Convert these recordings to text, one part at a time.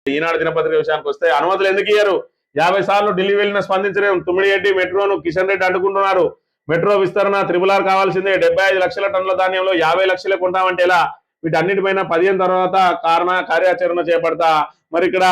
ఈనాడు దినపత్రిక విషయానికి వస్తే అనుమతులు ఎందుకు ఇయ్యరు? 50 సార్లు ఢిల్లీ వెళ్ళిన స్పందించలేం. తుమ్మిడిరెడ్డి మెట్రోను కిషన్ రెడ్డి అడ్డుకుంటున్నారు. మెట్రో విస్తరణ RRR కావాల్సిందే. 75 లక్షల టన్నుల ధాన్యంలో 50 లక్షలే కొంటామంటే ఎలా? వీటన్నిటిపైన 15 తర్వాత కార్యాచరణ చేపడతా. మరి ఇక్కడ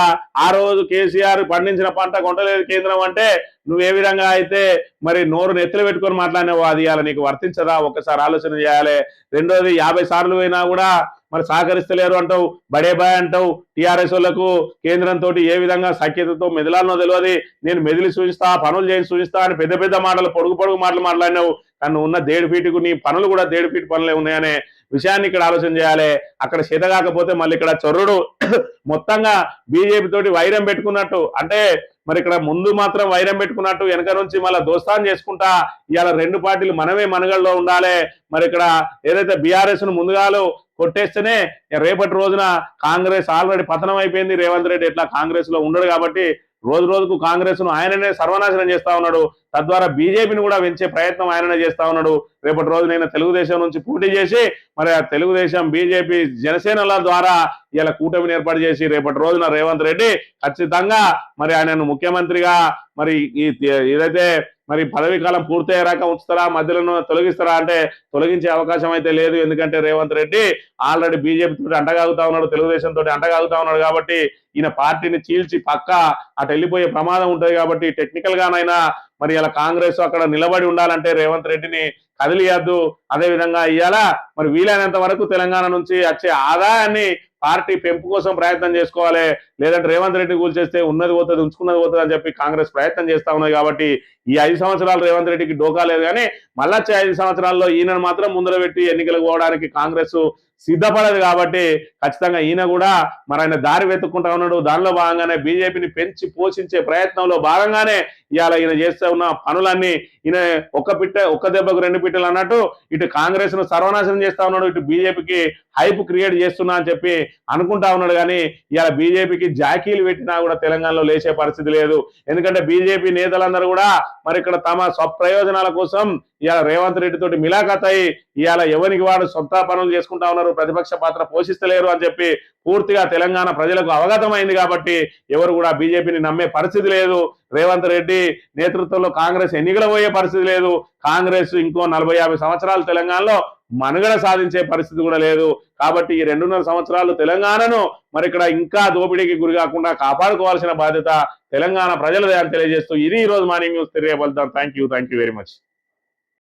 ఆ రోజు కేసీఆర్ పండించిన పంట కొంటలేదు కేంద్రం అంటే నువ్వు ఏ విధంగా అయితే మరి నోరు నెత్తులు పెట్టుకొని మాట్లాడినావు, అది ఇవాళ నీకు వర్తించదా? ఒక్కసారి ఆలోచన చేయాలి. రెండోది 50 సార్లు అయినా కూడా మరి సహకరిస్తలేరు అంటావు, బడే బాయ్ అంటావు. టీఆర్ఎస్ వాళ్ళకు కేంద్రంతో ఏ విధంగా సఖ్యతతో మెదలాలనో తెలియదు. నేను మెదిలి సూచిస్తా, పనులు చేసి సూచిస్తా అని పెద్ద పెద్ద మాటలు, పొడుగు మాటలు మాట్లాడినావు. కానీ ఉన్న 1.5 ఫీటుకు నీ పనులు కూడా 1.5 ఫీట్ పనులే ఉన్నాయనే విషయాన్ని ఇక్కడ ఆలోచన చేయాలి. అక్కడ చేత కాకపోతే మళ్ళీ ఇక్కడ చొర్రుడు మొత్తంగా బీజేపీ తోటి వైరం పెట్టుకున్నట్టు, అంటే మరి ఇక్కడ ముందు మాత్రం వైరం పెట్టుకున్నట్టు వెనక నుంచి మళ్ళీ దోస్తాన్ చేసుకుంటా ఇవాళ 2 పార్టీలు మనమే మనుగడలో ఉండాలి. మరి ఇక్కడ ఏదైతే బీఆర్ఎస్ ను ముందుగాలు కొట్టేస్తేనే రేపటి రోజున కాంగ్రెస్ ఆల్రెడీ పతనం అయిపోయింది. రేవంత్ రెడ్డి ఎట్లా కాంగ్రెస్ లో ఉండడు కాబట్టి రోజు రోజుకు కాంగ్రెస్ ను ఆయననే సర్వనాశనం చేస్తా ఉన్నాడు. తద్వారా బీజేపీని కూడా పెంచే ప్రయత్నం ఆయననే చేస్తా ఉన్నాడు. రేపటి రోజు నేను తెలుగుదేశం నుంచి పోటీ చేసి మరి ఆ తెలుగుదేశం, బీజేపీ, జనసేనల ద్వారా ఇలా కూటమిని ఏర్పాటు చేసి రేపటి రోజున రేవంత్ రెడ్డి ఖచ్చితంగా మరి ఆయనను ముఖ్యమంత్రిగా మరి ఏదైతే మరి పదవీ కాలం పూర్తయ్యేరాక ఉంచుతారా, మధ్యలో తొలగిస్తారా అంటే తొలగించే అవకాశం అయితే లేదు. ఎందుకంటే రేవంత్ రెడ్డి ఆల్రెడీ బీజేపీ తోటి అంటగాగుతా ఉన్నాడు, తెలుగుదేశం తోటి అంటగాగుతా ఉన్నాడు. కాబట్టి ఈయన పార్టీని చీల్చి పక్క అటు వెళ్ళిపోయే ప్రమాదం ఉంటుంది. కాబట్టి టెక్నికల్ గానైనా మరి ఇలా కాంగ్రెస్ అక్కడ నిలబడి ఉండాలంటే రేవంత్ రెడ్డిని కదిలియద్దు. అదే విధంగా ఇవాళ మరి వీలైనంత వరకు తెలంగాణ నుంచి వచ్చే ఆదాయాన్ని పార్టీ పెంపు కోసం ప్రయత్నం చేసుకోవాలి. లేదంటే రేవంత్ రెడ్డి కూల్చేస్తే ఉన్నది పోతుంది, ఉంచుకున్నది పోతుంది అని చెప్పి కాంగ్రెస్ ప్రయత్నం చేస్తా ఉన్నది. కాబట్టి ఈ 5 సంవత్సరాలు రేవంత్ రెడ్డికి డోకా లేదు. కానీ మళ్ళొచ్చే 5 సంవత్సరాల్లో ఈయనను మాత్రం ముందర పెట్టి ఎన్నికలకు పోవడానికి కాంగ్రెస్ సిద్ధపడదు. కాబట్టి ఖచ్చితంగా ఈయన కూడా మరి ఆయన దారి వెతుక్కుంటా ఉన్నాడు. దానిలో భాగంగానే బీజేపీని పెంచి పోషించే ప్రయత్నంలో భాగంగానే ఇవాళ ఈయన చేస్తూ ఉన్న పనులన్నీ ఈయన ఒక్క దెబ్బకు 2 పిట్టలు అన్నట్టు ఇటు కాంగ్రెస్ ను సర్వనాశనం చేస్తా ఉన్నాడు, ఇటు బీజేపీకి హైప్ క్రియేట్ చేస్తున్నా అని చెప్పి అనుకుంటా ఉన్నాడు. కానీ ఇవాళ బీజేపీకి జాకీలు పెట్టినా కూడా తెలంగాణలో లేచే పరిస్థితి లేదు. ఎందుకంటే బీజేపీ నేతలందరూ కూడా మరి ఇక్కడ తమ స్వప్రయోజనాల కోసం ఇవాళ రేవంత్ రెడ్డి తోటి మిలాఖత్ అయి ఇవాళ ఎవరికి వాడు సొంత పనులు చేసుకుంటా ఉన్నారు, ప్రతిపక్ష పాత్ర పోషిస్తలేరు అని చెప్పి పూర్తిగా తెలంగాణ ప్రజలకు అవగతమైంది. కాబట్టి ఎవరు కూడా బీజేపీని నమ్మే పరిస్థితి లేదు. రేవంత్ రెడ్డి నేతృత్వంలో కాంగ్రెస్ ఎన్నికలు పోయే పరిస్థితి లేదు. కాంగ్రెస్ ఇంకో 40-50 సంవత్సరాలు తెలంగాణలో మనుగడ సాధించే పరిస్థితి కూడా లేదు. కాబట్టి ఈ 2.5 సంవత్సరాలు తెలంగాణను మరి ఇక్కడ ఇంకా దోపిడీకి గురి కాకుండా కాపాడుకోవాల్సిన బాధ్యత తెలంగాణ ప్రజలదే అని తెలియజేస్తూ ఇది ఈ రోజు మార్నింగ్ న్యూస్. తెలియబడతాం. Thank you very much.